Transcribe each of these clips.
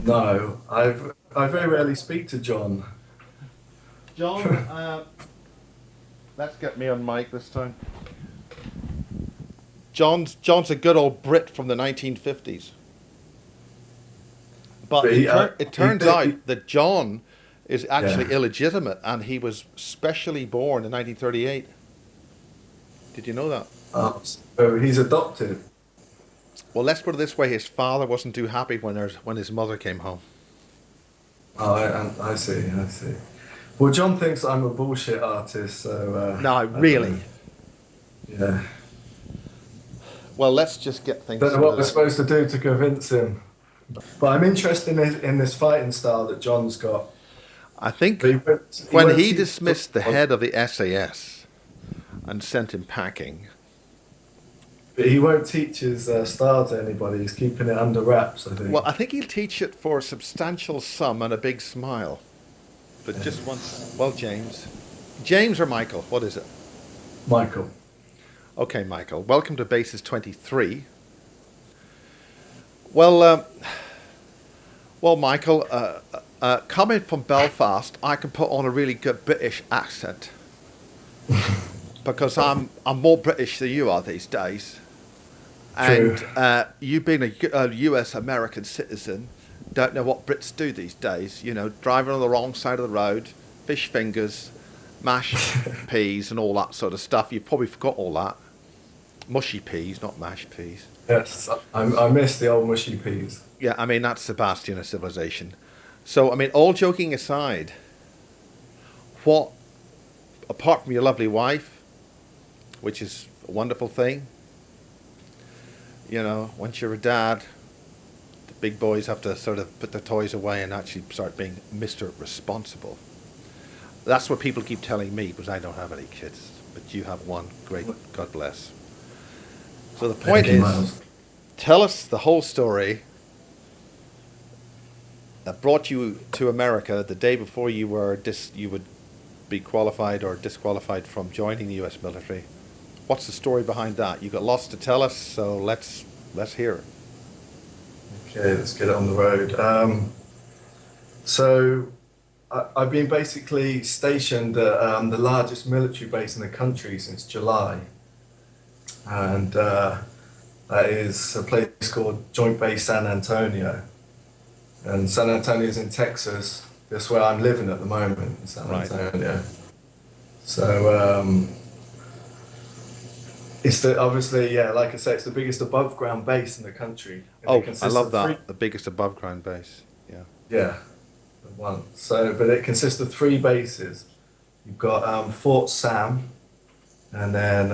No, I very rarely speak to John. John, let's get me on mic this time. John's a good old Brit from the 1950s. But But it he, turns out that John is yeah. actually illegitimate and he was specially born in 1938. Did you know that? So he's adopted. Well, let's put it this way: his father wasn't too happy when his mother came home. Oh, I see, I see. Well, John thinks I'm a bullshit artist, so No, I don't know. really. Yeah. Well, let's just get things Don't know what we're sorted out. supposed to do to convince him. But I'm interested in this fighting style that John's got. I But think he when won't he teach. dismissed the head of the SAS and sent him packing, But he won't teach his style to anybody. He's keeping it under wraps, I well, think. I think he'll teach it for a substantial sum and a big smile. But Yeah. just once, well, James or Michael, what is it? Michael. Okay, Michael, welcome to Basis 23. Well, Michael, coming from Belfast, I can put on a really good British accent because I'm more British than you are these days. True. And you being a US American citizen, don't know what Brits do these days. You know, driving on the wrong side of the road, fish fingers, mashed peas, and all that sort of stuff. You've probably forgot all that. Mushy peas, not mashed peas. Yes, I miss the old mushy peas. Yeah, I mean, that's Sebastian of civilization. So, I mean, all joking aside, what, apart from your lovely wife, which is a wonderful thing, you know, once you're a dad, the big boys have to sort of put their toys away and actually start being Mr. Responsible. That's what people keep telling me because I don't have any kids, but you have one. Great, God bless. So the point Thank you, is, Miles. tell us the whole story that brought you to America the day before you would be qualified or disqualified from joining the U.S. military. What's the story behind that? You got lots to tell us, so let's hear it. Okay, let's get it on the road. So I've been basically stationed at the largest military base in the country since July, and that is a place called Joint Base San Antonio. And San Antonio is in Texas. That's where I'm living at the moment, in San Right. Antonio. So it's the obviously, yeah, like I say, it's the biggest above ground base in the country, and it Oh, I consists love of three. that. The biggest above ground base. Yeah. Yeah, the one. So, but it consists of three bases. You've got Fort Sam, and then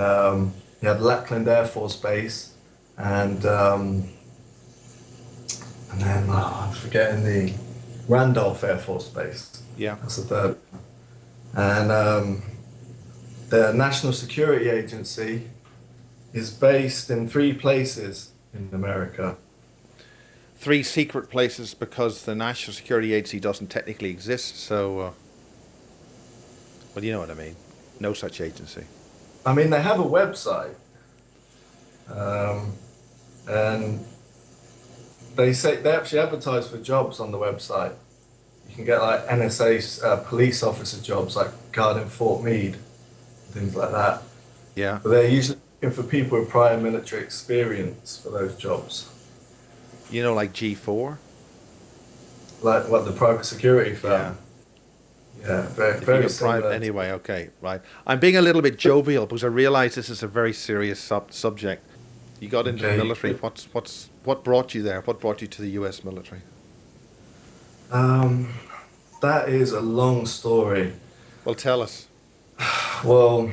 you have Lackland Air Force Base, and and then I'm forgetting the Randolph Air Force Base. Yeah. That's the third. And the National Security Agency is based in three places in America. Three secret places because the National Security Agency doesn't technically exist, so, well, you know what I mean. No such agency. I mean, they have a website, um, and they say they actually advertise for jobs on the website. You can get like NSA police officer jobs, like guarding Fort Meade, things like that. Yeah. But they're usually looking for people with prior military experience for those jobs, You know, like G4? like what the private security Yeah. firm. Yeah, very If you very get private, similar. anyway, okay, right. I'm being a little bit jovial because I realize this is a very serious subject. You got into the Okay, military. What brought you there? What brought you to the U.S. military? um, that is a long story. Well, tell us. Well,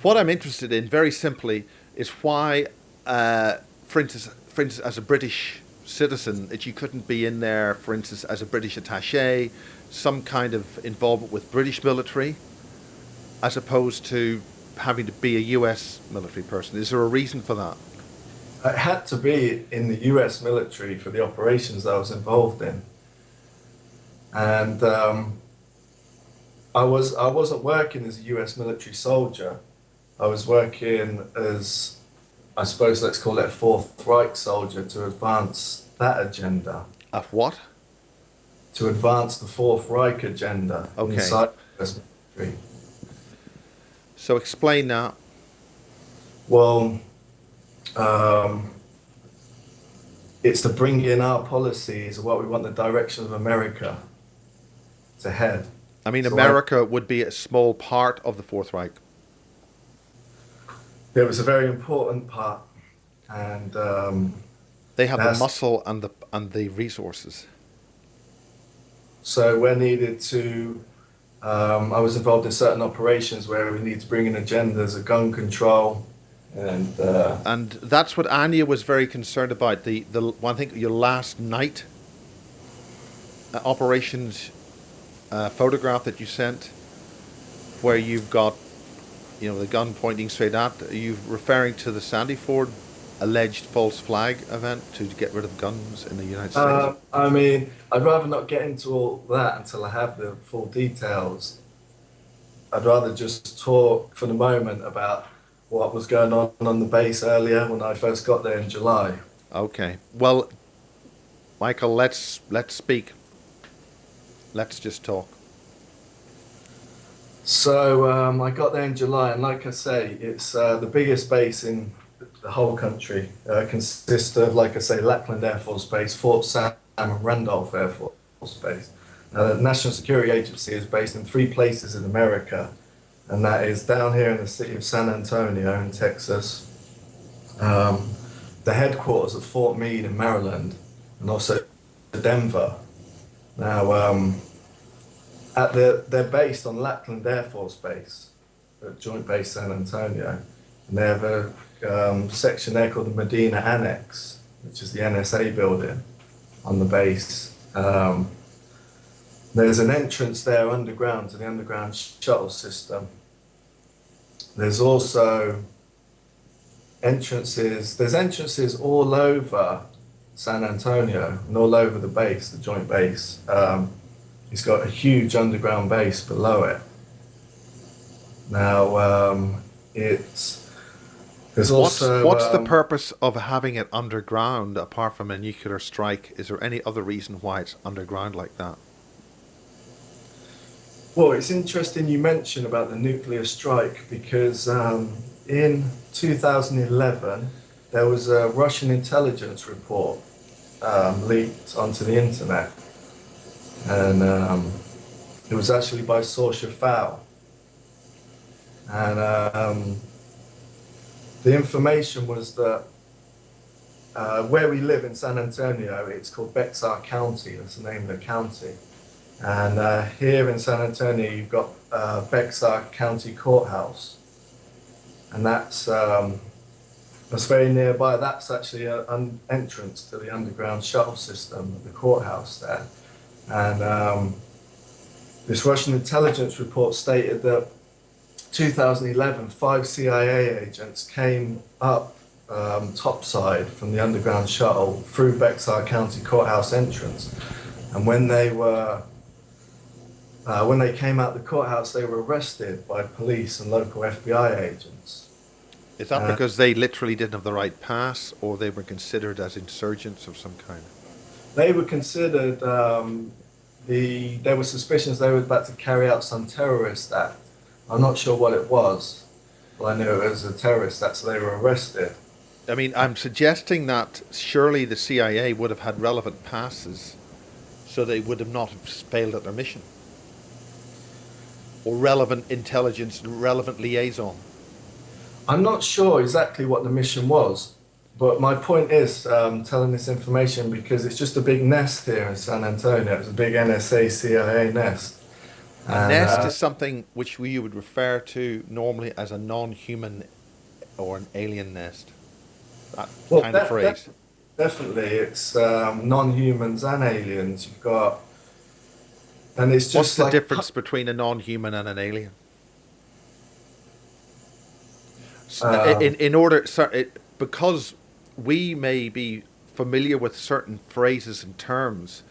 What I'm interested in, very simply, is why, for instance, as a British citizen, that you couldn't be in there, for instance, as a British attaché, some kind of involvement with British military, as opposed to having to be a U.S. military person. Is there a reason for that? I had to be in the US military for the operations I was involved in. And I wasn't working as a US military soldier. I was working as, I suppose let's call it a Fourth Reich soldier to advance that agenda. Of what? to advance the Fourth Reich agenda Okay. inside the US military. So explain that. Well, um, it's to bring in our policies of what we want the direction of America to head. I mean, So I, America would be a small part of the Fourth Reich. it was a very important part, and They have the that's muscle and the resources. so we're needed to. I was involved in certain operations where we need to bring in agendas of gun control, and And that's what Anya was very concerned about. The one thing, your last night operations photograph that you sent, where you've got, the gun pointing straight at. Are you referring to the Sandy Ford alleged false flag event to get rid of guns in the United States? I mean, I'd rather not get into all that until I have the full details. I'd rather just talk for the moment about what was going on the base earlier when I first got there in July. Okay. Well, Michael, let's speak. Let's just talk. So I got there in July, and like I say, it's the biggest base in the whole country. Consists of, like I say, Lackland Air Force Base, Fort Sam, and Randolph Air Force Base. Now, the National Security Agency is based in three places in America, and that is down here in the city of San Antonio in Texas, um, the headquarters of Fort Meade in Maryland, and also Denver. Now, they're based on Lackland Air Force Base, at Joint Base San Antonio, and they have a section there called the Medina Annex, which is the NSA building on the base. There's an entrance there underground to the underground shuttle system. There's also there's entrances all over San Antonio and all over the base, the joint base. It's got a huge underground base below it. Now, there's also What's the purpose of having it underground apart from a nuclear strike? Is there any other reason why it's underground like that? well, it's interesting you mention about the nuclear strike because in 2011 there was a Russian intelligence report leaked onto the internet, and it was actually by Saoirse Fowl, and the information was that where we live in San Antonio, it's called Bexar County. That's the name of the county. And here in San Antonio, you've got Bexar County Courthouse, and that's very nearby. That's actually an entrance to the underground shuttle system at the courthouse there. And this Russian intelligence report stated that 2011, 5 CIA agents came up topside from the underground shuttle through Bexar County Courthouse entrance, and when they came out the courthouse, they were arrested by police and local FBI agents. Is that Uh, because they literally didn't have the right pass, or they were considered as insurgents of some kind? they were considered, there were suspicions they were about to carry out some terrorist act. I'm not sure what it was, but I knew it was a terrorist act, so they were arrested. I mean, I'm suggesting that surely the CIA would have had relevant passes, so they would have not have failed at their mission, or relevant intelligence, relevant liaison. I'm not sure exactly what the mission was, but my point is telling this information because it's just a big nest here in San Antonio. It's a big NSA CIA nest. A And nest is something which we would refer to normally as a non-human or an alien nest. That well, kind of phrase. definitely, it's non-humans and aliens. You've got, and it's What's just the like difference between a non-human and an alien? um, In order, because we may be familiar with certain phrases and terms,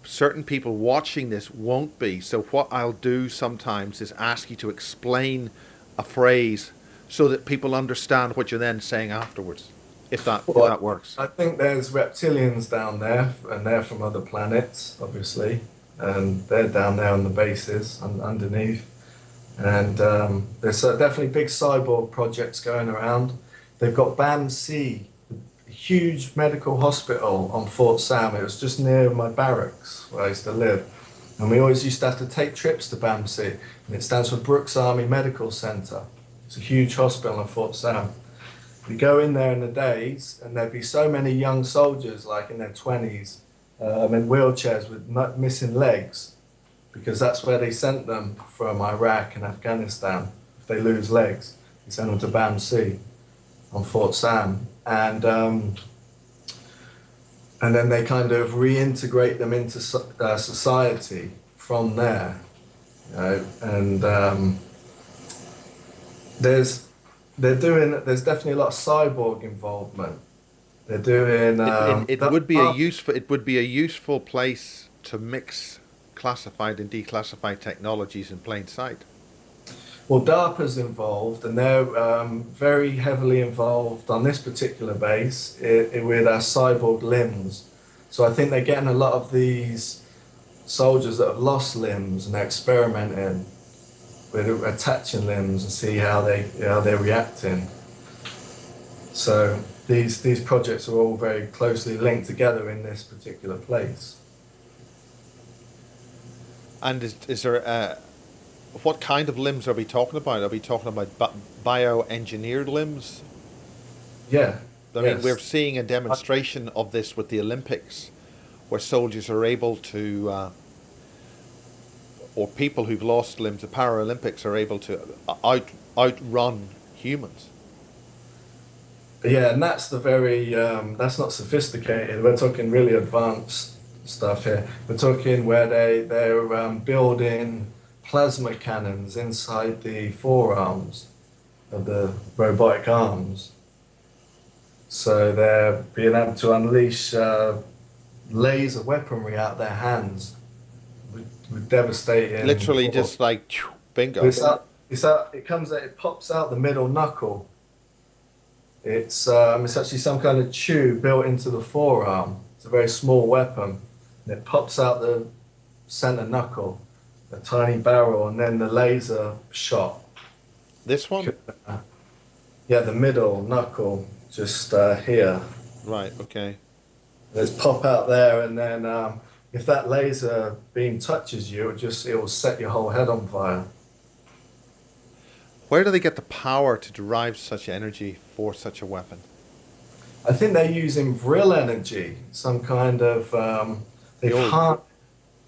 certain people watching this won't be. So what I'll do sometimes is ask you to explain a phrase so that people understand what you're then saying afterwards. if Well, that works. I think there's reptilians down there, and they're from other planets, obviously, and they're down there on the bases underneath. And there's definitely big cyborg projects going around. They've got BAMC, a huge medical hospital on Fort Sam. It was just near my barracks where I used to live. And we always used to have to take trips to BAMC, and it stands for Brooks Army Medical Center. It's a huge hospital on Fort Sam. We go in there in the days, and there'd be so many young soldiers, like in their 20s, in wheelchairs with missing legs, because that's where they sent them from Iraq and Afghanistan. If they lose legs, they send them to BAMC on Fort Sam, and then they kind of reintegrate them into society from there. You know, and there's there's definitely a lot of cyborg involvement. They're doing It would be a useful place to mix classified and declassified technologies in plain sight. well, DARPA's involved, and they're very heavily involved on this particular base with our cyborg limbs. So I think they're getting a lot of these soldiers that have lost limbs, and they're experimenting with attaching limbs and see how they're reacting. So these projects are all very closely linked together in this particular place. And is there what kind of limbs are we talking about? Are we talking about bioengineered limbs? Yeah. I mean, we're Yes. seeing a demonstration of this with the Olympics, where soldiers are able to, or people who've lost limbs, the Paralympics are able to outrun humans. Yeah, and that's the very that's not sophisticated. We're talking really advanced stuff here. We're talking where they're building plasma cannons inside the forearms of the robotic arms. So they're being able to unleash laser weaponry out their hands with devastating Literally, force. just like bingo. It comes out, it pops out the middle knuckle. It's actually some kind of tube built into the forearm. It's a very small weapon, and it pops out the center knuckle, a tiny barrel, and then the laser shot. This one, Yeah, the middle knuckle, just here. right? Okay. There's pop out there, and then if that laser beam touches you, it will set your whole head on fire. Where do they get the power to derive such energy for such a weapon? I think they're using Vril energy, some kind of The they've old har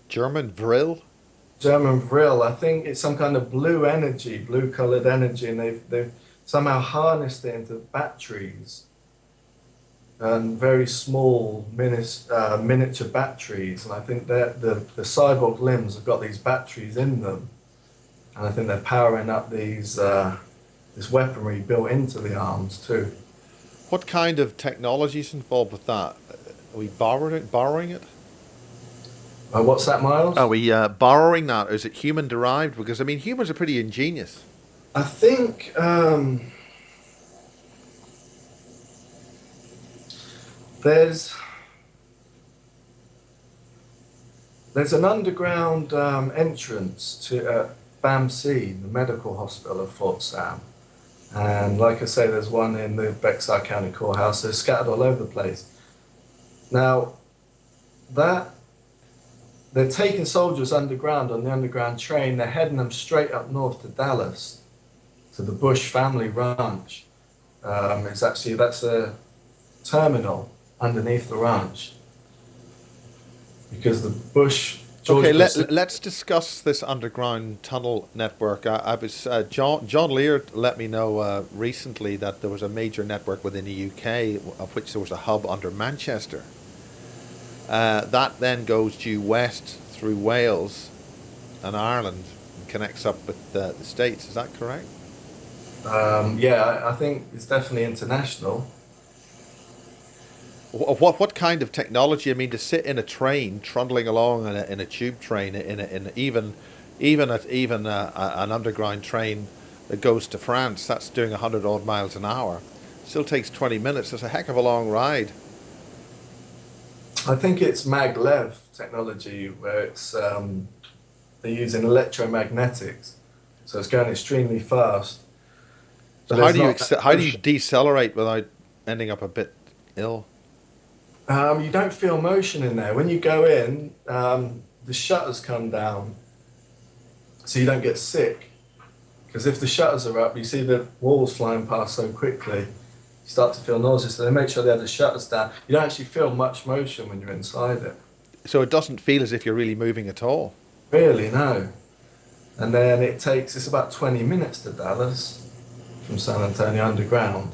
German Vril? German Vril. I think it's some kind of blue energy, blue colored energy, and they've somehow harnessed it into batteries and very small miniature batteries. And I think that the cyborg limbs have got these batteries in them, and I think they're powering up this weaponry built into the arms too. What kind of technology is involved with that? Are we borrowing it? What's that, Miles? Are we borrowing that? Or is it human derived? Because I mean, humans are pretty ingenious. I think there's there's an underground entrance to BAMC, the medical hospital of Fort Sam. And like I say, there's one in the Bexar County Courthouse. They're scattered all over the place. Now, that they're taking soldiers underground on the underground train. They're heading them straight up north to Dallas, to the Bush family ranch. That's a terminal underneath the ranch because the George Okay, Bush. let's discuss this underground tunnel network. I was John Lear let me know recently that there was a major network within the UK, of which there was a hub under Manchester. That then goes due west through Wales and Ireland and connects up with the States. Is that correct? Yeah, I think it's definitely international. What kind of technology? I mean, to sit in a train trundling along in a tube train in an underground train that goes to France, that's doing 100 odd miles an hour. Still takes 20 minutes. That's a heck of a long ride. I think it's maglev technology where they're using electromagnetics, so it's going extremely fast. So But there's not that how do you motion. decelerate without ending up a bit ill? You don't feel motion in there. When you go in, the shutters come down, so you don't get sick. Because if the shutters are up, you see the walls flying past so quickly, you start to feel nauseous. So they make sure they have the shutters down. You don't actually feel much motion when you're inside it. So it doesn't feel as if you're really moving at all. Really, no. And then it's about 20 minutes to Dallas from San Antonio Underground.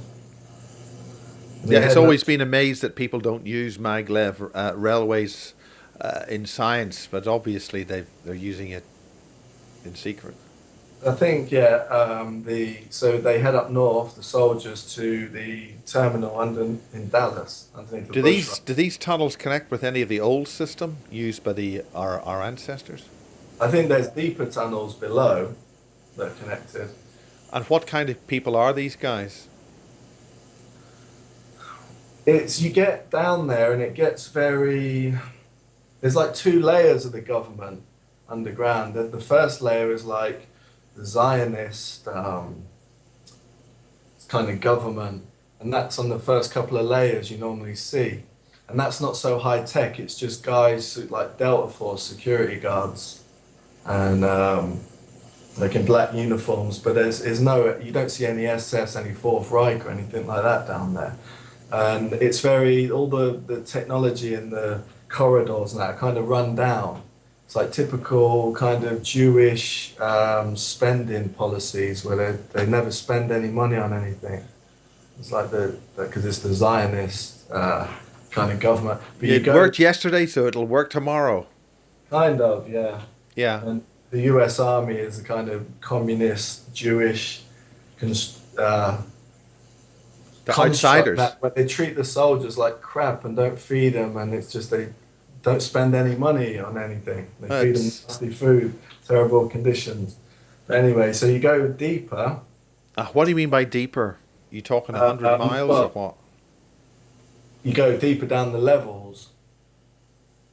And Yeah, you're it's heading up, always been amazed that people don't use maglev railways in science, but obviously they're using it in secret. I think, yeah, so they head up north, the soldiers, to the terminal in Dallas, underneath the bush. Do these tunnels connect with any of the old system used by our ancestors? I think there's deeper tunnels below that are connected. And what kind of people are these guys? You get down there and it gets very. There's like two layers of the government underground. The first layer is like the Zionist kind of government, and that's on the first couple of layers you normally see. And that's not so high tech. It's just guys like Delta Force security guards, and like in black uniforms. But there's no, you don't see any SS, any Fourth Reich or anything like that down there. And it's very, all the technology in the corridors and that are kind of run down. It's like typical kind of Jewish spending policies where they never spend any money on anything. It's like because it's the Zionist kind of government. But you It go, worked yesterday, so it'll work tomorrow. kind of, yeah. Yeah, And the US Army is a kind of communist, Jewish the construct outsiders. that where they treat the soldiers like crap and don't feed them, and it's just they don't spend any money on anything. They feed them It's nasty food, terrible conditions. But anyway, so you go deeper. what do you mean by deeper? You talking 100 miles or Well, what? you go deeper down the levels,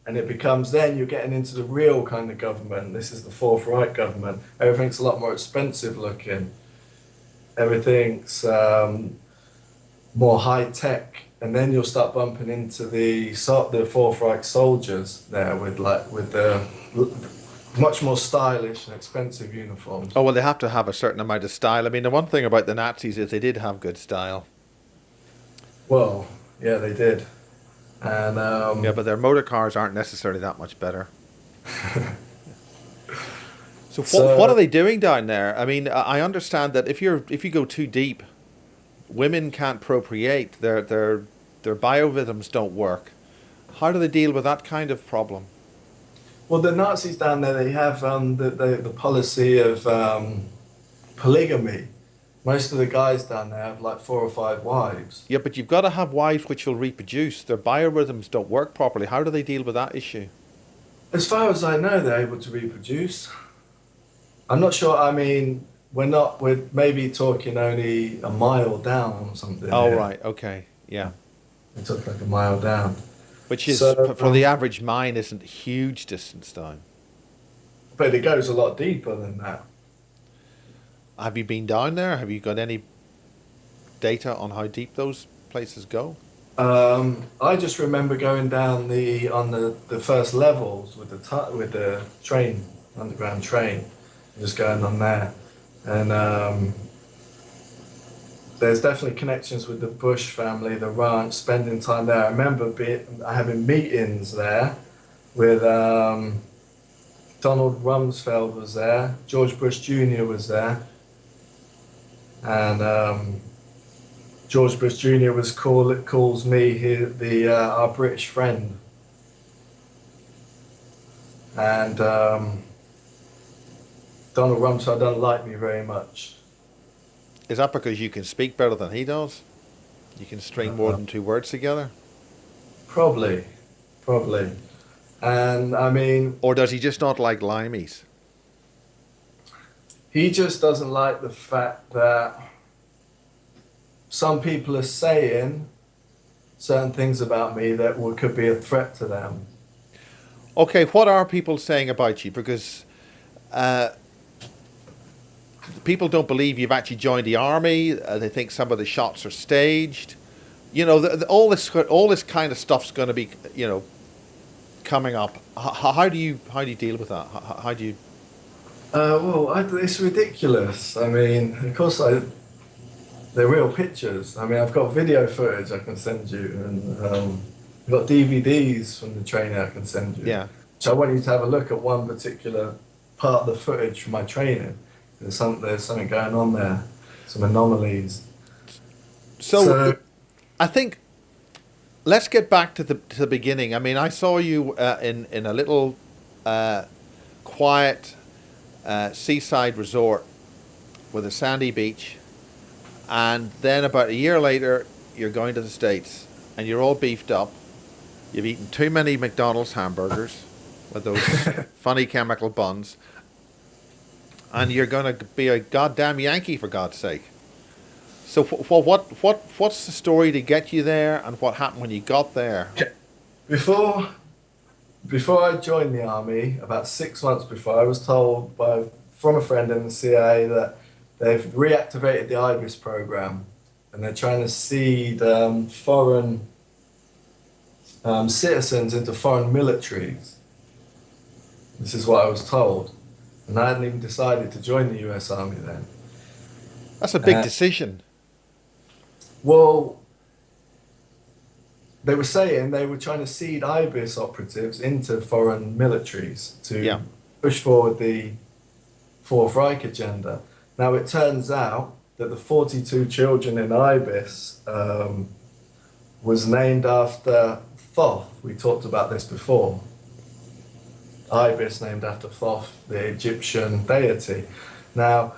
and it becomes then you're getting into the real kind of government. This is the Fourth Reich government. Everything's a lot more expensive looking. Everything's more high tech, and then you'll start bumping into the Fourth Reich soldiers there with the much more stylish and expensive uniforms. Oh well, they have to have a certain amount of style. I mean, the one thing about the Nazis is they did have good style. Well, yeah, they did, and Yeah, but their motor cars aren't necessarily that much better. So what are so they doing down there? I mean, I understand that if you go too deep, women can't procreate. Their biorhythms don't work. How do they deal with that kind of problem? well, the Nazis down there they have the policy of polygamy. Most of the guys down there have like 4 or 5 wives. Yeah, but you've got to have wives which will reproduce. Their biorhythms don't work properly. How do they deal with that issue? As far as I know, they're able to reproduce. I'm not sure. I mean, we're maybe talking only a mile down or something Oh, here. right. Okay. Yeah. We took like a mile down. Which is, So, for the average mine, isn't a huge distance down. but it goes a lot deeper than that. Have you been down there? Have you got any data on how deep those places go? I just remember going down the first levels with with the train, underground train, just going on there, and there's definitely connections with the Bush family, the ranch, spending time there. I remember having meetings there with Donald Rumsfeld was there, George Bush Jr. was there, and George Bush Jr. calls me our British friend, and Donald Rumsfeld doesn't like me very much. Is that because you can speak better than he does? You can string more Uh, than two words together? Probably, probably, and I mean, Or does he just not like limeys? he just doesn't like the fact that some people are saying certain things about me that could be a threat to them. Okay, what are people saying about you? Because uh, people don't believe you've actually joined the army. They think some of the shots are staged. You know, all this kind of stuff's going to be, you know, coming up. How do you deal with that? How do you? It's ridiculous. I mean, of course, they're real pictures. I mean, I've got video footage I can send you, and I've got DVDs from the training I can send you. Yeah. So I want you to have a look at one particular part of the footage from my training. There's something going on there, some anomalies. So So I think let's get back to the beginning. I mean, I saw you in a little quiet seaside resort with a sandy beach, and then about a year later, you're going to the States, and you're all beefed up. You've eaten too many McDonald's hamburgers with those funny chemical buns, and you're going to be a goddamn Yankee for God's sake. So, what's the story to get you there, and what happened when you got there? before before I joined the army, about 6 months before, I was told from a friend in the CIA that they've reactivated the IBIS program and they're trying to seed foreign citizens into foreign militaries. This is what I was told. And I hadn't even decided to join the US Army then. That's a big Uh, decision. well, they were saying they were trying to seed IBIS operatives into foreign militaries to Yeah. push forward the Fourth Reich agenda. Now, it turns out that the 42 children in IBIS was named after Thoth. We talked about this before. Ibis named after Thoth, the Egyptian deity. Now,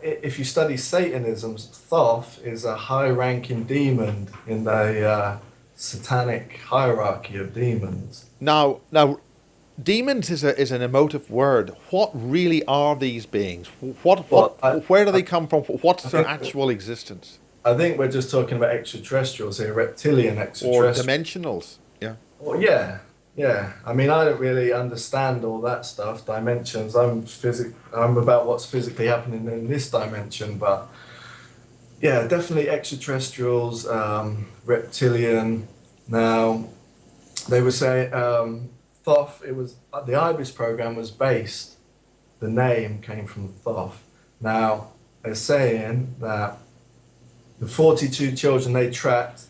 if you study Satanism, Thoth is a high-ranking demon in the satanic hierarchy of demons. Now, demons is an emotive word. What really are these beings? Well, Where do they come from? What's I their think actual existence? I think we're just talking about extraterrestrials here, reptilian Or extraterrestrials. dimensionals? Yeah. Well, yeah, yeah. I mean, I don't really understand all that stuff, dimensions. I'm about what's physically happening in this dimension, but yeah, definitely extraterrestrials, reptilian. Now, they were saying Thoth. It was the IBIS program was based. The name came from Thoth. Now, they're saying that the 42 children they tracked,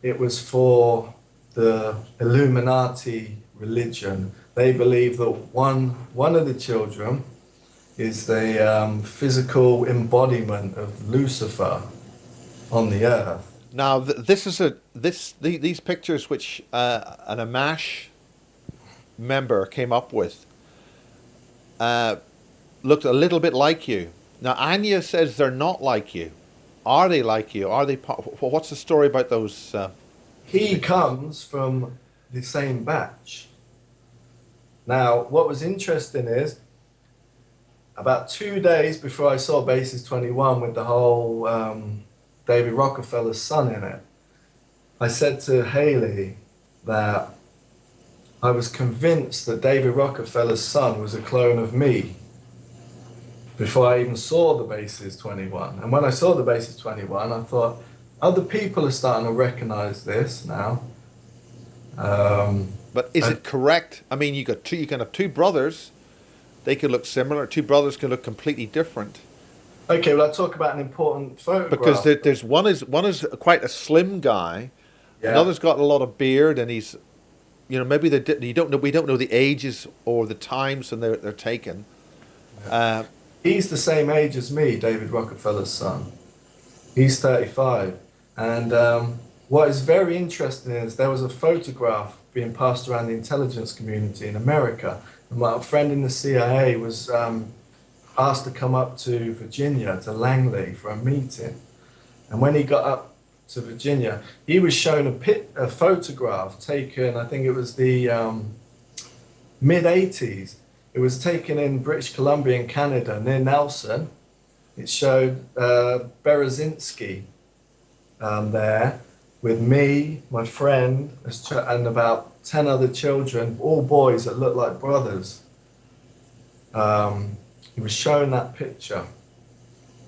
it was for the Illuminati religion. They believe that one of the children is the physical embodiment of Lucifer on the earth. Now, this is these pictures which an Amash member came up with looked a little bit like you. Now, Anya says they're not like you. Are they like you? Are they? What's the story about those He pictures? comes from the same batch. Now, what was interesting is about 2 days before I saw Basis 21 with the whole David Rockefeller's son in it, I said to Haley that I was convinced that David Rockefeller's son was a clone of me before I even saw the Basis 21. And when I saw the Basis 21, I thought, other people are starting to recognize this now. Um, But is and it correct? I mean, you got two. You can have two brothers. They could look similar. Two brothers can look completely different. okay, well, I'll talk about an important Because photograph. there's one is quite a slim guy. Yeah, Another's got a lot of beard, and he's, you know, maybe you don't know. We don't know the ages or the times when they're taken. Uh, he's the same age as me, David Rockefeller's son. He's 35. And what is very interesting is there was a photograph being passed around the intelligence community in America. And my friend in the CIA was asked to come up to Virginia, to Langley, for a meeting. And when he got up to Virginia, he was shown a photograph taken, I think it was the mid 80s. It was taken in British Columbia in Canada near Nelson. It showed Berezinski. there with me, my friend, and about 10 other children, all boys that look like brothers. He was showing that picture.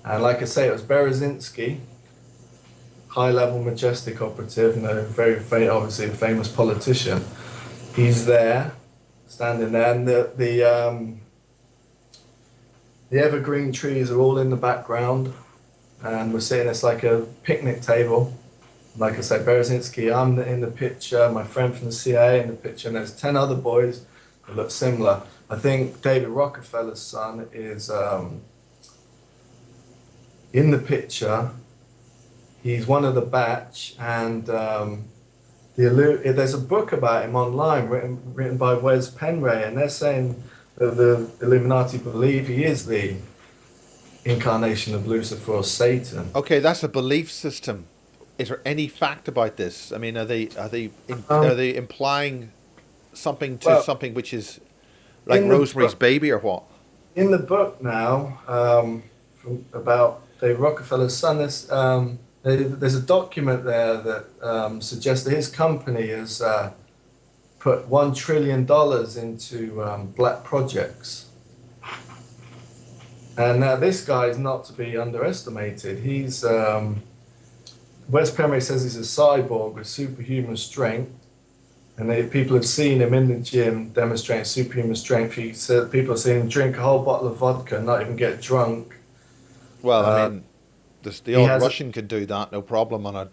And like I say, it was Berezinski, high level majestic operative, obviously a famous politician. He's there, standing there, and the evergreen trees are all in the background, and we're sitting. It's like a picnic table. Like I said, Berezinski, I'm in the picture. My friend from the CIA in the picture, and there's 10 other boys that look similar. I think David Rockefeller's son is in the picture. He's one of the batch, and there's a book about him online written by Wes Penray, and they're saying that the Illuminati believe he is the incarnation of Lucifer or Satan. Okay, that's a belief system. Is there any fact about this? I mean, are Um, they implying something to well, something which is like in the Rosemary's book, Baby or what? in the book now, from about David Rockefeller's son, there's a document there that suggests that his company has put $1 trillion into black projects. And now this guy is not to be underestimated. Wes Penray says he's a cyborg with superhuman strength, and people have seen him in the gym demonstrating superhuman strength. He said people have seen him drink a whole bottle of vodka and not even get drunk. Well, I Uh, mean, the he odd has Russian could do that, no problem on a.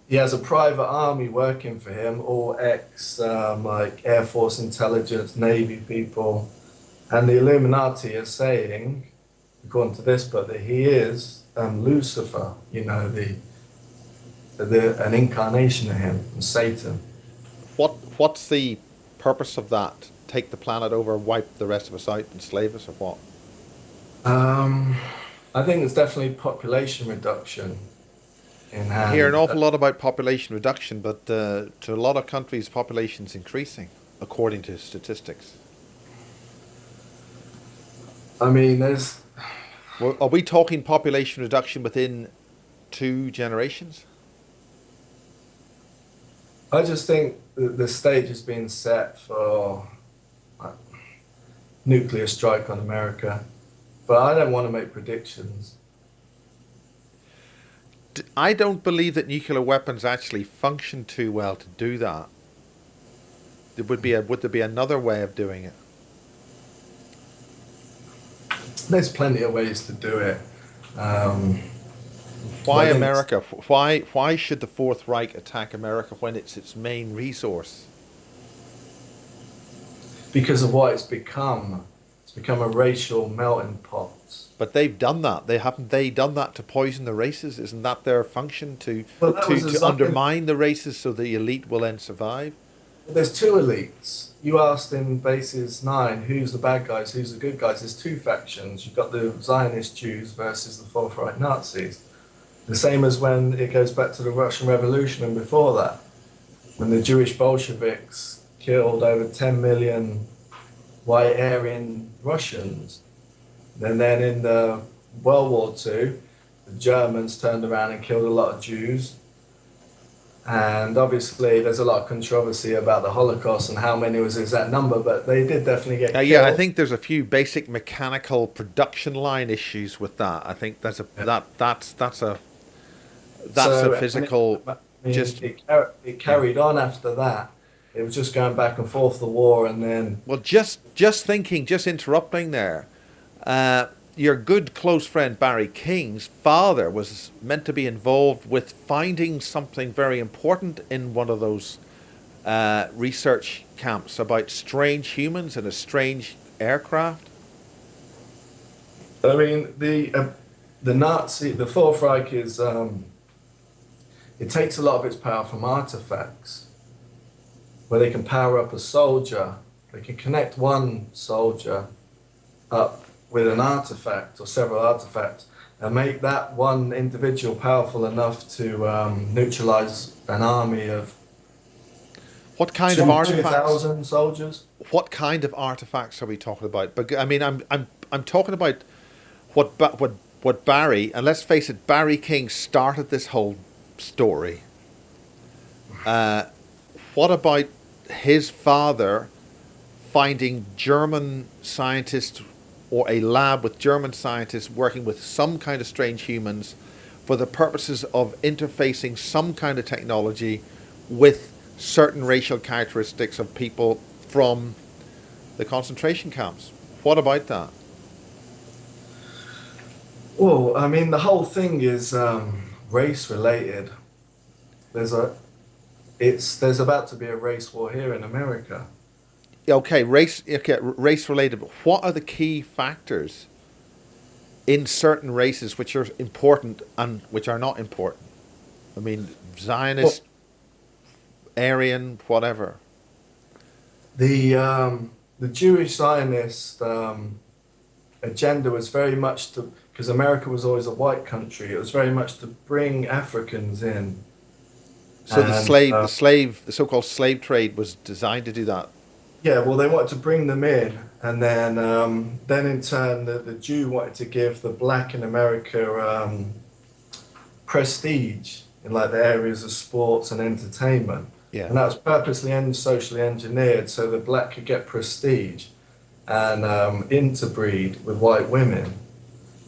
he has a private army working for him, all ex like Air Force intelligence, Navy people, and the Illuminati are saying, according to this book, that he is Lucifer. An incarnation of him, Satan. What's the purpose of that? Take the planet over, wipe the rest of us out, enslave us, or what? Um, I think there's definitely population reduction in I hear an hand. awful lot about population reduction, but to a lot of countries, population's increasing, according to statistics. I mean, there's. Well, are we talking population reduction within 2 generations? I just think the stage has been set for a nuclear strike on America, but I don't want to make predictions. I don't believe that nuclear weapons actually function too well to do that. Would there be another way of doing it? There's plenty of ways to do it. Um, but Why I think America? Why should the Fourth Reich attack America when it's its main resource? because of what it's become a racial melting pot. But they've done that. They done that to poison the races? Isn't that their function Well, that was to designed. undermine the races so the elite will then survive? There's two elites. You asked in Bases 9 who's the bad guys, who's the good guys. There's two factions. You've got the Zionist Jews versus the Fourth Reich Nazis. The same as when it goes back to the Russian Revolution and before that, when the Jewish Bolsheviks killed over 10 million white Aryan Russians. And then in the World War II, the Germans turned around and killed a lot of Jews. And obviously, there's a lot of controversy about the Holocaust and how many was the exact number, but they did definitely get Yeah, I killed. think there's a few basic mechanical production line issues with that. I think Yeah. that's a So, physical just it carried on after that. It was just going back and forth the war, and then well just interrupting there. Uh, your good close friend Barry King's father was meant to be involved with finding something very important in one of those research camps about strange humans and a strange aircraft. I mean the Fourth Reich is it takes a lot of its power from artifacts, where they can power up a soldier. They can connect one soldier up with an artifact or several artifacts and make that one individual powerful enough to neutralize an army of What kind of artifacts? 2,000 soldiers. What kind of artifacts are we talking about? But I mean, I'm talking about what Barry, and let's face it, Barry King started this whole story, what about his father finding German scientists or a lab with German scientists working with some kind of strange humans for the purposes of interfacing some kind of technology with certain racial characteristics of people from the concentration camps? What about that? Well, I mean, the whole thing is race related. There's a there's about to be a race war here in America. Okay, race related. But what are the key factors in certain races which are important and which are not important? I mean, Well, Zionist, Aryan, whatever. The Jewish Zionist agenda was very much to, because America was always a white country. It was very much to bring Africans in, So and the so-called slave trade was designed to do that. yeah, well, they wanted to bring them in, and then in turn, the Jew wanted to give the black in America prestige in like the areas of sports and entertainment, Yeah. and that was purposely and socially engineered so the black could get prestige and interbreed with white women,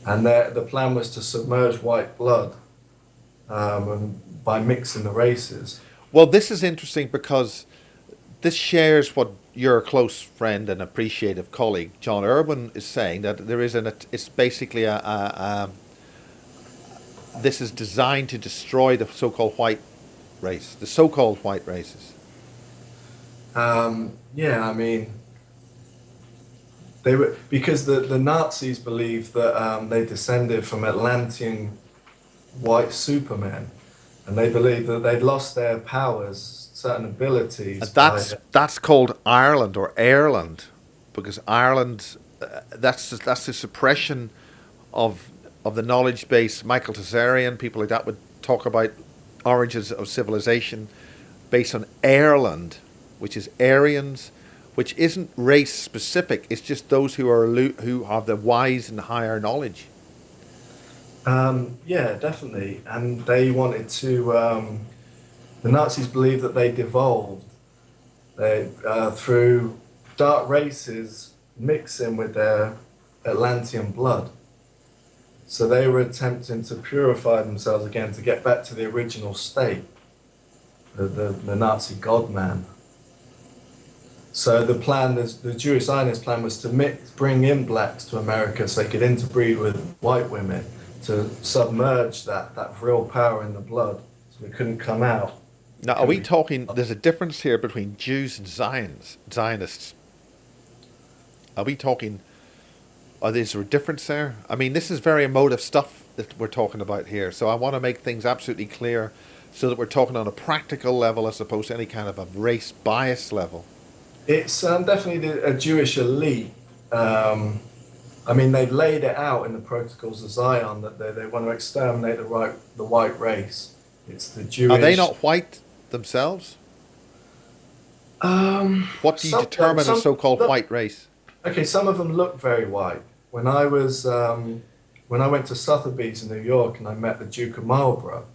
and the plan was to submerge white blood and by mixing the races. Well, this is interesting because this shares what your close friend and appreciative colleague John Irwin is saying, that there is it's basically this is designed to destroy the so-called white race, the so-called white races. Yeah, I mean, they were because the Nazis believed that they descended from Atlantean white supermen, and they believed that they'd lost their powers, certain abilities And by. that's called Ireland or Ireland, because Ireland, that's the suppression of the knowledge base. Michael Tessarian, people like that would talk about origins of civilization based on Ireland, which is Aryans, which isn't race specific. It's just those who have the wise and higher knowledge. Yeah, definitely, and they wanted to. The Nazis believed that they devolved through dark races mixing with their Atlantean blood. So they were attempting to purify themselves again to get back to the original state, the Nazi God man. So the plan, the Jewish Zionist plan, was to bring in blacks to America so they could interbreed with white women to submerge that real power in the blood, so we couldn't come out. Now, are Could we be. talking? There's a difference here between Jews and Zionists. Are we talking? Is there a difference there? I mean, this is very emotive stuff that we're talking about here. So I want to make things absolutely clear, so that we're talking on a practical level as opposed to any kind of a race bias level. It's definitely a Jewish elite. I mean, they've laid it out in the Protocols of Zion that they want to exterminate the white race. It's the Are they Jewish. not white themselves? What do you determine a Some so-called look, white race? okay. Some of them look very white. When I went to Sotheby's in New York and I met the Duke of Marlborough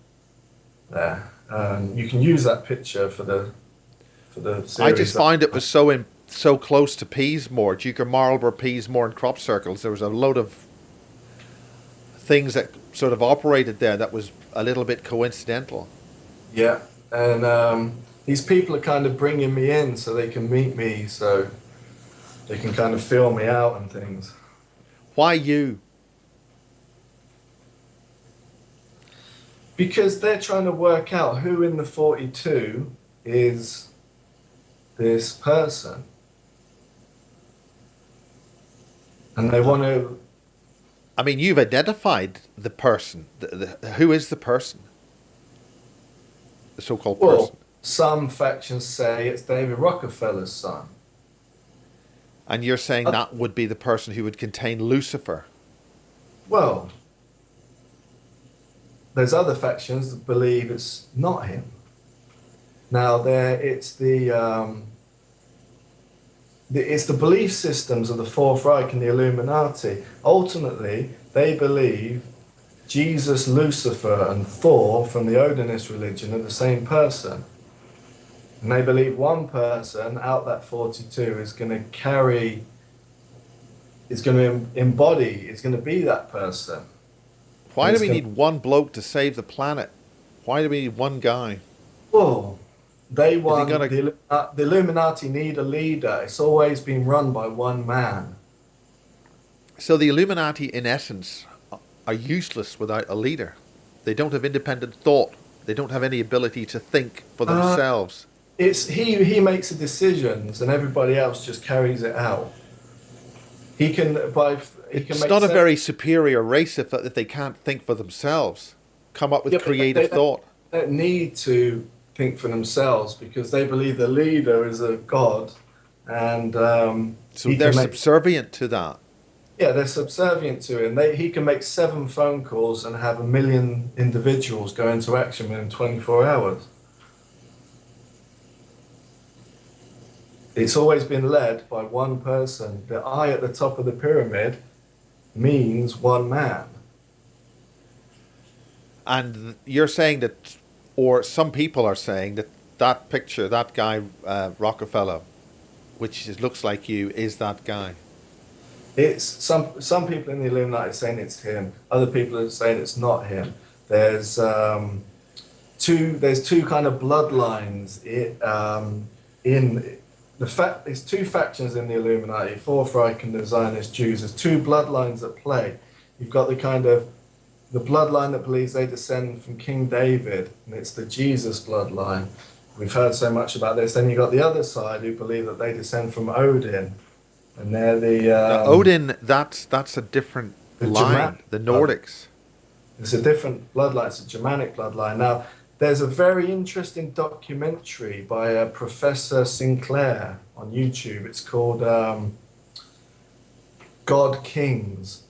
there, you can use that picture for the I just series. find it was so close to Peasmore, Duke of Marlborough, Peasmore, and crop circles. There was a load of things that sort of operated there that was a little bit coincidental. Yeah, and these people are kind of bringing me in so they can meet me, so they can kind of feel me out and things. Why you? Because they're trying to work out who in the 42 is this person. And they want to, I mean, you've identified the person. Who is the person? The so-called person. well, some factions say it's David Rockefeller's son. And you're saying Uh, that would be the person who would contain Lucifer. well, there's other factions that believe it's not him. Now, it's the belief systems of the Fourth Reich and the Illuminati. Ultimately, they believe Jesus, Lucifer, and Thor from the Odinist religion are the same person. And they believe one person out that 42 is going to carry, is going to embody, is going to be that person. And Why do it's we going need one bloke to save the planet? Why do we need one guy? oh, they Is he want, gonna? the Illuminati need a leader. It's always been run by one man. So the Illuminati, in essence, are useless without a leader. They don't have independent thought. They don't have any ability to think for Uh, themselves. it's he makes the decisions and everybody else just carries it out. He can It's make not a sense. very superior race if they can't think for themselves, come up Yeah, with but creative thought. they don't need to think for themselves because they believe the leader is a god, and So he they're can make subservient to that. yeah they're subservient to him. He can make 7 phone calls and have 1 million individuals go into action within 24 hours. It's always been led by one person. The eye at the top of the pyramid means one man. And you're saying that, or some people are saying that that picture, that guy, Rockefeller, which looks like you, is that guy. It's some people in the Illuminati are saying it's him. Other people are saying it's not him. There's two kind of bloodlines in the fact there's two factions in the Illuminati, Fourth Reich and the Zionist Jews. There's two bloodlines at play. You've got the bloodline that believes they descend from King David, and it's the Jesus bloodline. We've heard so much about this. Then you've got the other side who believe that they descend from Odin, and they're Now, Odin, that's a different the line. Germanic The blood. Nordics. It's a different bloodline. It's a Germanic bloodline. Now, there's a very interesting documentary by Professor Sinclair on YouTube. It's called God Kings.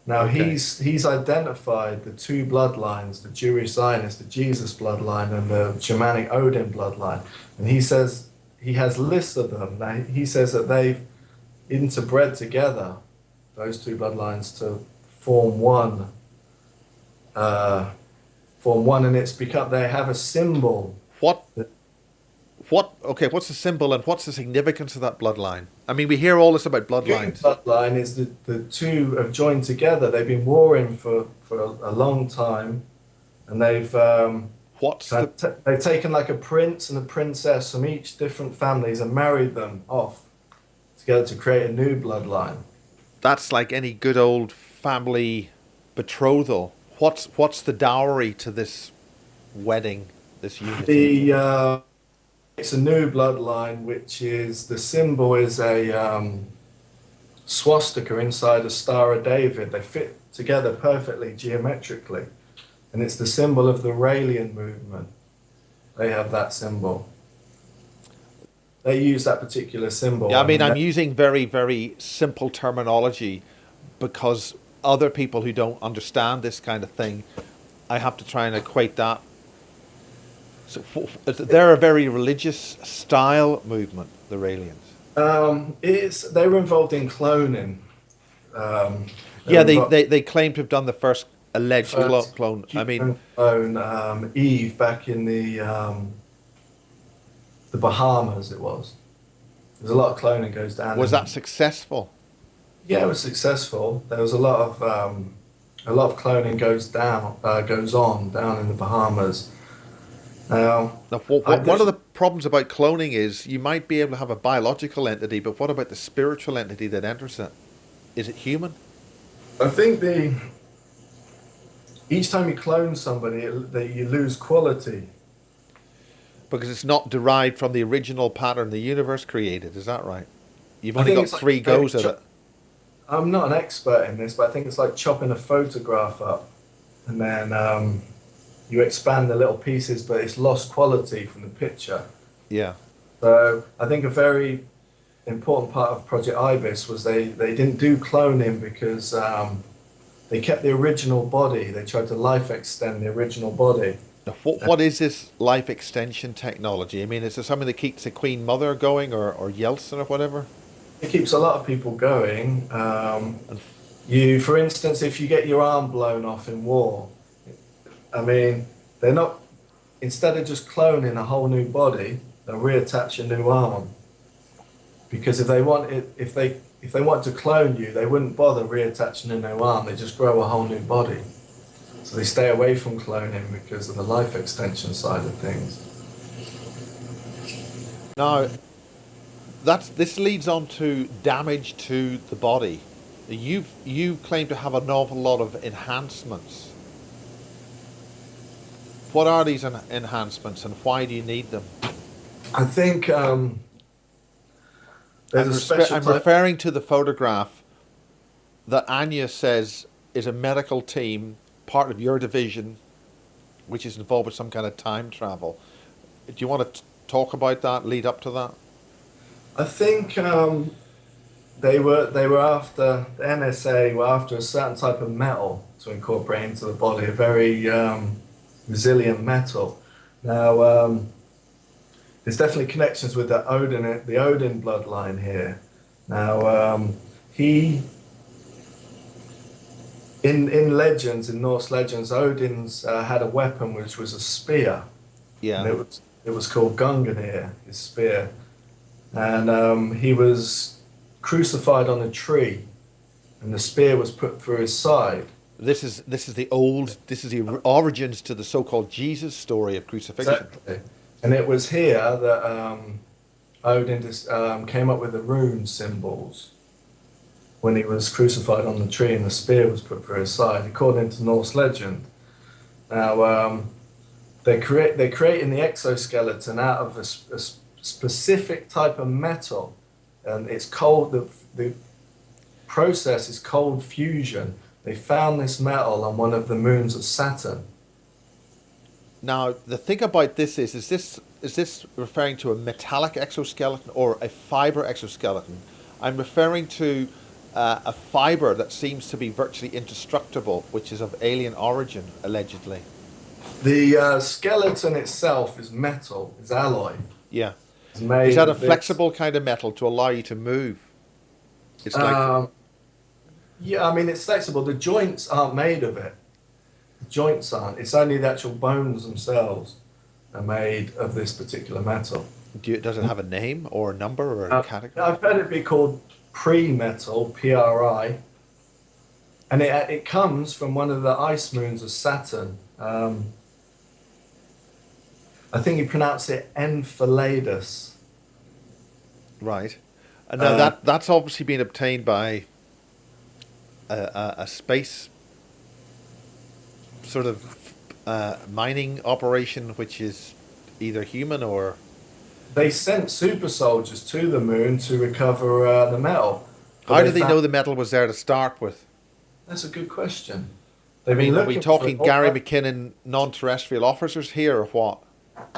Now, Okay. he's identified the two bloodlines, the Jewish Zionist, the Jesus bloodline, and the Germanic Odin bloodline. And he says he has lists of them. Now, he says that they've interbred together, those two bloodlines, to form one uh, and it's become they have a symbol. What The okay, what's the symbol and what's the significance of that bloodline? I mean, we hear all this about Jewish bloodlines. bloodline is the two have joined together. They've been warring for a long time, and What's the they've taken like a prince and a princess from each different families and married them off together to create a new bloodline. That's like any good old family betrothal. What's the dowry to this wedding, this unity? The It's a new bloodline, which is the symbol is a swastika inside a Star of David. They fit together perfectly geometrically, and it's the symbol of the Raelian movement. They have that symbol. They use that particular symbol. Yeah, I I mean, mean, I'm using very, very simple terminology because other people who don't understand this kind of thing, I have to try and equate that. So they're a very religious style movement, the Raelians. they were involved in cloning. Um, they Yeah, were they, involved they, they claim to have done the first alleged first clone. I mean, human clone Eve back in the Bahamas. It was. There's a lot of cloning goes down. was that successful? Yeah, it was successful. There was a lot of cloning goes on down in the Bahamas. Now, Now, I one of def- the problems about cloning is you might be able to have a biological entity, but what about the spiritual entity that enters it? Is it human? I think the each time you clone somebody, you lose quality. Because it's not derived from the original pattern the universe created. Is that right? You've I only think got it's like three maybe goes at it. I'm not an expert in this, but I think it's like chopping a photograph up, and then you expand the little pieces, but it's lost quality from the picture. Yeah. So I think a very important part of Project Ibis was they didn't do cloning because they kept the original body. They tried to life extend the original body. Now, what is this life extension technology? I mean, is it something that keeps the Queen Mother going or Yeltsin or whatever? It keeps a lot of people going. And For instance, if you get your arm blown off in war, I mean, they're not, instead of just cloning a whole new body, they'll reattach a new arm. Because if they want to clone you, they wouldn't bother reattaching a new arm. They just grow a whole new body. So they stay away from cloning because of the life extension side of things. Now, this leads on to damage to the body. You claim to have an awful lot of enhancements. What are these enhancements, and why do you need them? I think there's a special I'm type. referring to the photograph that Anya says is a medical team, part of your division, which is involved with some kind of time travel. Do you want to talk about that, lead up to that? I think they were after the NSA were after a certain type of metal to incorporate into the body, a very resilient metal. Now, there's definitely connections with the Odin bloodline here. Now, he in legends, in Norse legends, Odin's had a weapon which was a spear, and Yeah. it was called Gungnir, his spear, and he was crucified on a tree, and the spear was put through his side. This is the origins to the so-called Jesus story of crucifixion. Exactly. And it was here that Odin came up with the rune symbols when he was crucified on the tree and the spear was put through his side, according to Norse legend. Now, they're creating the exoskeleton out of a specific type of metal, and it's cold. The process is cold fusion. They found this metal on one of the moons of Saturn. Now, the thing about this is this referring to a metallic exoskeleton or a fiber exoskeleton? I'm referring to a fiber that seems to be virtually indestructible, which is of alien origin, allegedly. The skeleton itself is metal, is alloy. Yeah. It's Is made that a of this. flexible kind of metal to allow you to move? It's like, Um, yeah, I mean it's flexible. The joints aren't made of it. The joints aren't. It's only the actual bones themselves are made of this particular metal. does it have a name or a number or a Uh, category? I've heard it be called pre-metal, PRI, and it comes from one of the ice moons of Saturn. I think you pronounce it Enceladus. Right. And now Uh, that's obviously been obtained by a space sort of mining operation, which is either human or. they sent super soldiers to the moon to recover the metal, but How they do they know found the metal was there to start with? that's a good question. I They've been mean, are we looking for it talking Gary McKinnon non-terrestrial officers here or what?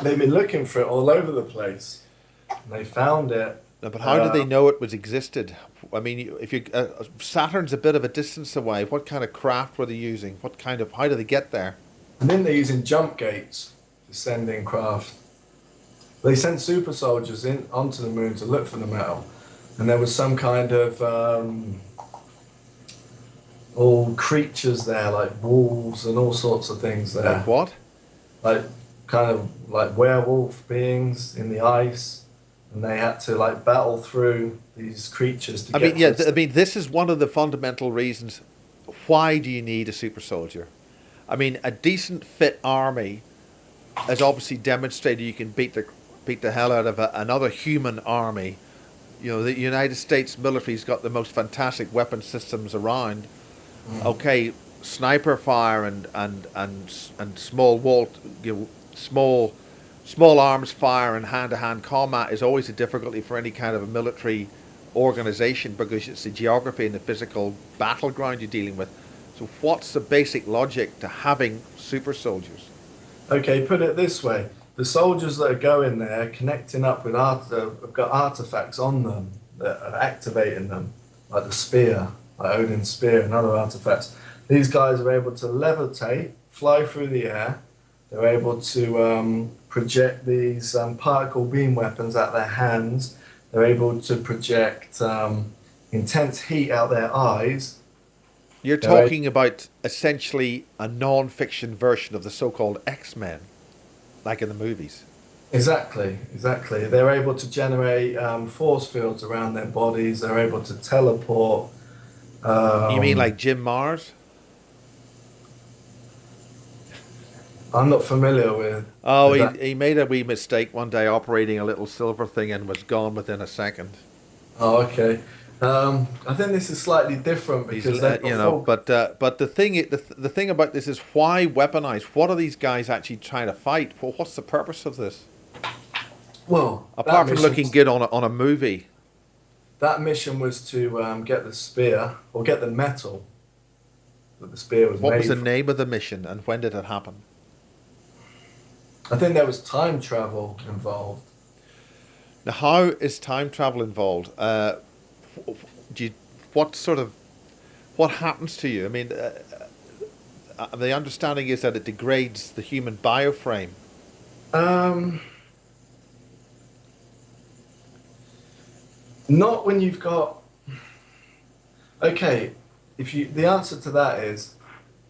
they've been looking for it all over the place. And they found it. No, but how did they Uh, know it was existed? I mean, if you Saturn's a bit of a distance away. What kind of craft were they using? What kind of how did they get there? and then they're using jump gates to send in craft. They sent super soldiers in onto the moon to look for the metal, and there was some kind of all creatures there, like wolves and all sorts of things Like there, what? like kind of like werewolf beings in the ice, and they had to like battle through these creatures to I get mean, yeah. to. I mean, this is one of the fundamental reasons. Why do you need a super soldier? I mean, a decent fit army has obviously demonstrated you can beat the hell out of another human army. You know, the United States military's got the most fantastic weapon systems around. Okay, sniper fire and small wall, small arms fire and hand to hand combat is always a difficulty for any kind of a military organization because it's the geography and the physical battleground you're dealing with. So, what's the basic logic to having super soldiers? Okay, put it this way: the soldiers that are going there, connecting up with have got artifacts on them that are activating them, like the spear, like Odin's spear, and other artifacts. These guys are able to levitate, fly through the air. They're able to project these particle beam weapons out their hands. They're able to project intense heat out their eyes, You're They're a- talking about essentially a non-fiction version of the so-called X-Men, like in the movies. exactly. They're able to generate force fields around their bodies. They're able to teleport. You mean Um, like Jim Mars? I'm not familiar Oh, with he, that. he made a wee mistake one day operating a little silver thing and was gone within a second. Oh, okay. I think this is slightly different He's, because they've got full. but the thing about this is why weaponize? What are these guys actually trying to fight? Well, what's the purpose of this? Well, Apart from looking good on a movie, that mission was to get the spear or get the metal that the spear was what was made the from. name of the mission and when did it happen? I think there was time travel involved. Now, how is time travel involved? Do you, what sort of what happens to you? I mean, the understanding is that it degrades the human bioframe. Um, Not when you've got. Okay, if you the answer to that is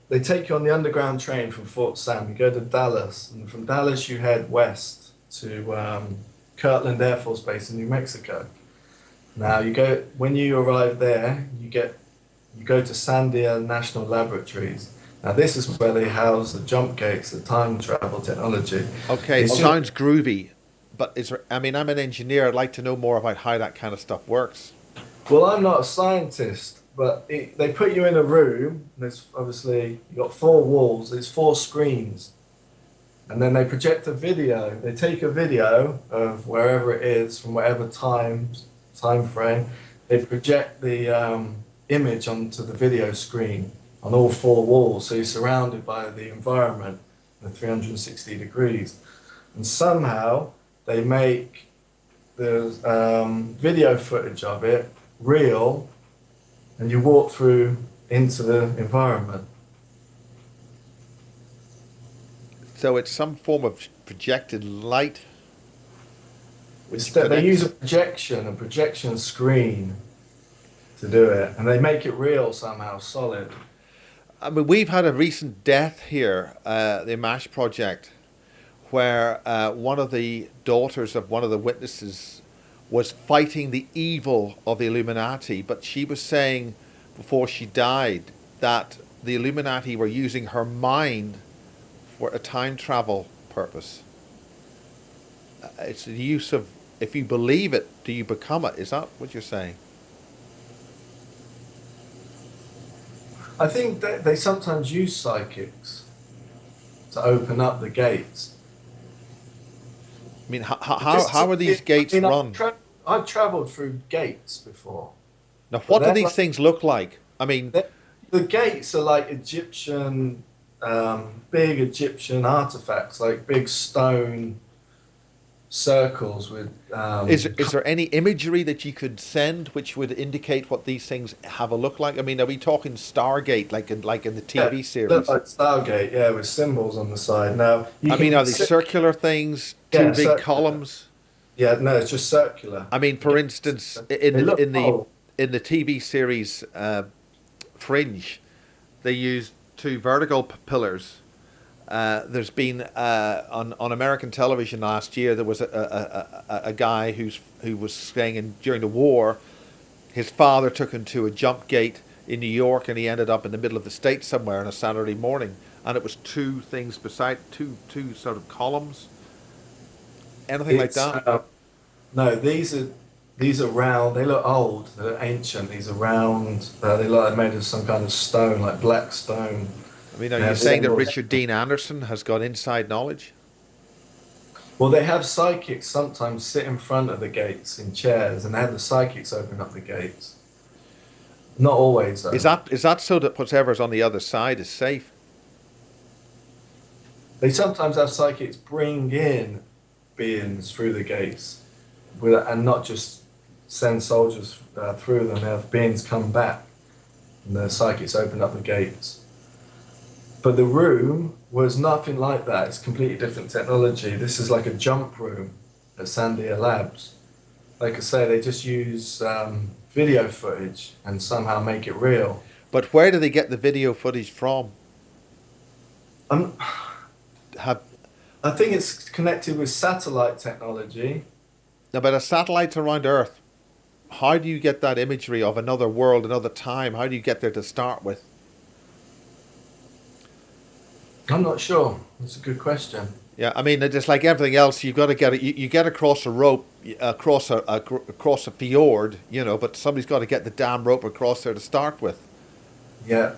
they take you on the underground train from Fort Sam. You go to Dallas, and from Dallas you head west to Kirtland Air Force Base in New Mexico. Now you go when you arrive there, you go to Sandia National Laboratories. Now this is where they house the jump gates, the time travel technology. Okay, it It's just, sounds groovy, but is there, I mean, I'm an engineer. I'd like to know more about how that kind of stuff works. well, I'm not a scientist, but they put you in a room. There's obviously you got four walls. There's four screens, and then they project a video. They take a video of wherever it is from whatever time frame. They project the image onto the video screen on all four walls, so you're surrounded by the environment at 360 degrees, and somehow they make the video footage of it real, and you walk through into the environment. So it's some form of projected light which They use connects. a projection screen to do it, and they make it real somehow, solid. I mean, we've had a recent death here, the MASH project, where one of the daughters of one of the witnesses was fighting the evil of the Illuminati, but she was saying before she died that the Illuminati were using her mind for a time travel purpose. It's the use of, if you believe it, do you become it? Is that what you're saying? I think that they sometimes use psychics to open up the gates. I mean, This is, how are these gates I mean, run? I've traveled through gates before, Now, but what do these things look like? I mean, the gates are like Egyptian, big Egyptian artifacts, like big stone circles with. is there any imagery that you could send which would indicate what these things have a look like? I mean, are we talking Stargate like in the Yeah, TV look series? like Stargate, yeah, with symbols on the side. Now you I mean, can are they sit, circular things, two yeah, big circular. columns? Yeah, no, it's just circular. I mean, for instance, They look old. in the TV series Fringe, they used two vertical pillars. There's been on American television last year. There was a guy who was saying during the war, his father took him to a jump gate in New York, and he ended up in the middle of the state somewhere on a Saturday morning, and it was two things beside two sort of columns, anything like It's that. no, these are round. They look old. They're ancient. These are round. They look like made of some kind of stone, like black stone. I mean, are They you have saying that symbols. Richard Dean Anderson has got inside knowledge? Well, they have psychics sometimes sit in front of the gates in chairs, and they have the psychics open up the gates. Not always, though. Is that so that whatever's on the other side is safe? They sometimes have psychics bring in beings through the gates, and not just send soldiers through them. They have beings come back, and the psychics open up the gates. But the room was nothing like that. It's completely different technology. This is like a jump room at Sandia Labs. Like I say, they just use video footage and somehow make it real. But where do they get the video footage from? I'm, Have I think it's connected with satellite technology. Now, but a satellites around Earth, how do you get that imagery of another world, another time? How do you get there to start with? I'm not sure. That's a good question. Yeah, I mean, it's like everything else. You've got to get it. You get across a rope, across a fjord, But somebody's got to get the damn rope across there to start with. Yeah.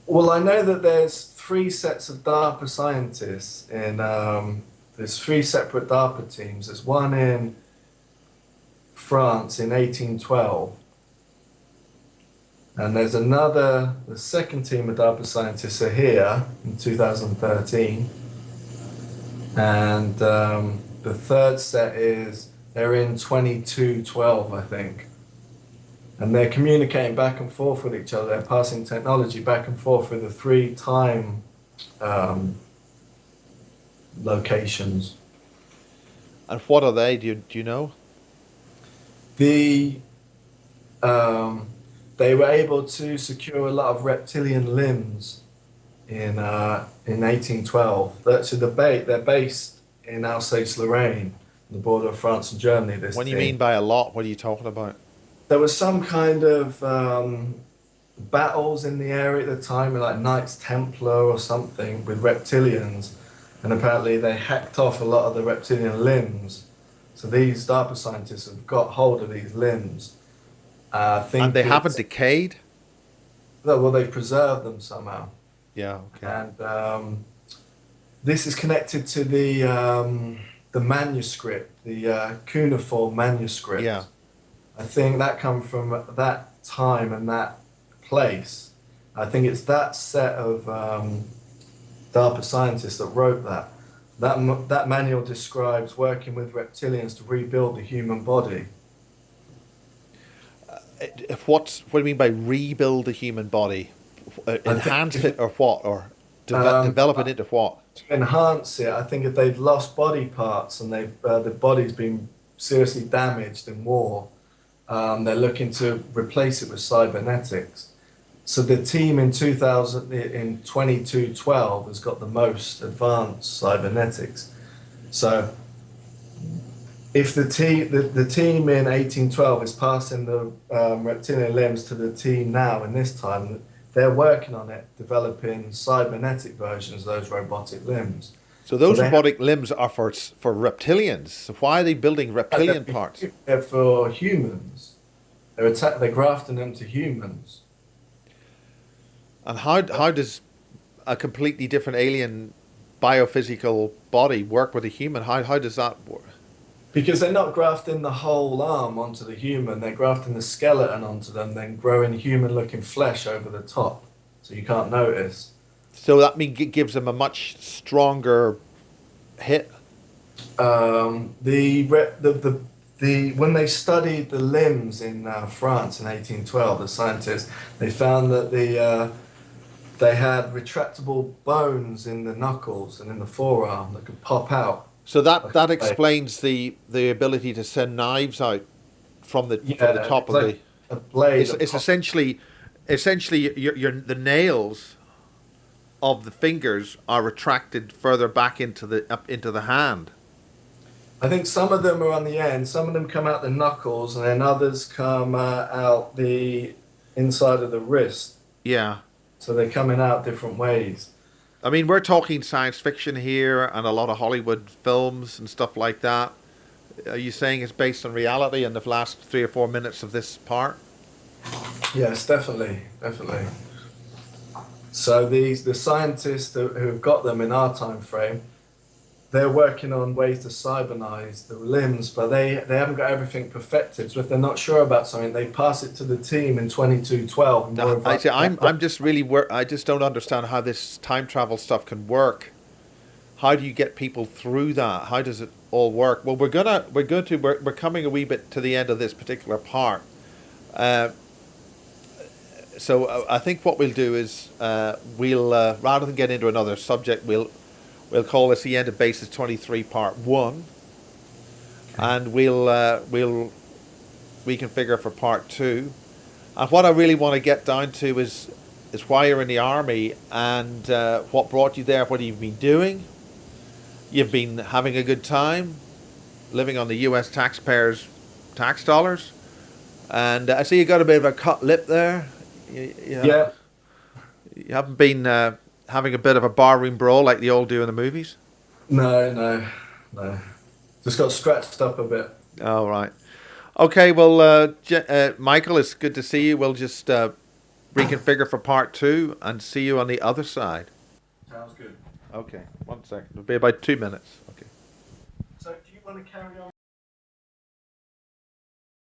Well, I know that there's three sets of DARPA scientists in. There's three separate DARPA teams. There's one in France in 1812, and there's another. The second team of DARPA scientists are here in 2013, and the third set is they're in 2212, I think. And they're communicating back and forth with each other. They're passing technology back and forth with the three time um, locations. And what are they? Do you know? The they were able to secure a lot of reptilian limbs in 1812. So they're based in Alsace-Lorraine, the border of France and Germany. This When you team. mean by a lot, what are you talking about? There was some kind of battles in the area at the time, like Knights Templar or something, with reptilians, and apparently they hacked off a lot of the reptilian limbs. So these DARPA scientists have got hold of these limbs. I And think they haven't it's decayed? well, they've preserved them somehow, Yeah, okay. and this is connected to the manuscript, the cuneiform manuscript. Yeah. I think that come from that time and that place. I think it's that set of DARPA scientists that wrote that. That manual describes working with reptilians to rebuild the human body. If what do you mean by rebuild the human body? I think Enhance if, it or what? Or um, develop it into what? to enhance it, I think if they've lost body parts and the body's been seriously damaged in war, they're looking to replace it with cybernetics. So the team in 2000 in 2212 has got the most advanced cybernetics. So if the team in 1812 is passing the reptilian limbs to the team now in this time, they're working on it, developing cybernetic versions of those robotic limbs. So But those they robotic limbs are for reptilians. So why are they building reptilian parts? they're for humans. They're grafting them to humans. And how does a completely different alien biophysical body work with a human? How does that work? Because they're not grafting the whole arm onto the human, they're grafting the skeleton onto them, then growing human looking flesh over the top. So you can't notice. So that means it gives them a much stronger hit. The when they studied the limbs in France in 1812, the scientists they found that they had retractable bones in the knuckles and in the forearm that could pop out. So that Like that a blade. explains the ability to send knives out from the Yeah, top it's of the. like a blade that It's pops. essentially your the nails of the fingers are retracted further back into the up into the hand. I think some of them are on the end, some of them come out the knuckles, and then others come out the inside of the wrist. Yeah. So they're coming out different ways. I mean, we're talking science fiction here and a lot of Hollywood films and stuff like that. Are you saying it's based on reality in the last 3 or 4 minutes of this part? Yes, definitely, definitely. So the scientists who've got them in our time frame, they're working on ways to cybernize the limbs, but they haven't got everything perfected. So if they're not sure about something, they pass it to the team in 2212. And more Now, I advanced. say I'm just really I just don't understand how this time travel stuff can work. How do you get people through that? How does it all work? Well, we're coming a wee bit to the end of this particular part. Uh, so I think what we'll do is we'll rather than get into another subject, we'll call this the end of Basis 23 Part 1, Okay. and we'll reconfigure for Part 2. And what I really want to get down to is why you're in the army and what brought you there, what you've been doing. You've been having a good time, living on the U.S. taxpayers' tax dollars. And I see you got a bit of a cut lip there. Yeah. You haven't been having a bit of a barroom brawl like they all do in the movies? No, no, no. Just got scratched up a bit. All right. Okay, well, Michael, it's good to see you. We'll just reconfigure for part 2 and see you on the other side. Sounds good. Okay, 1 second. It'll be about 2 minutes. Okay. So do you want to carry on?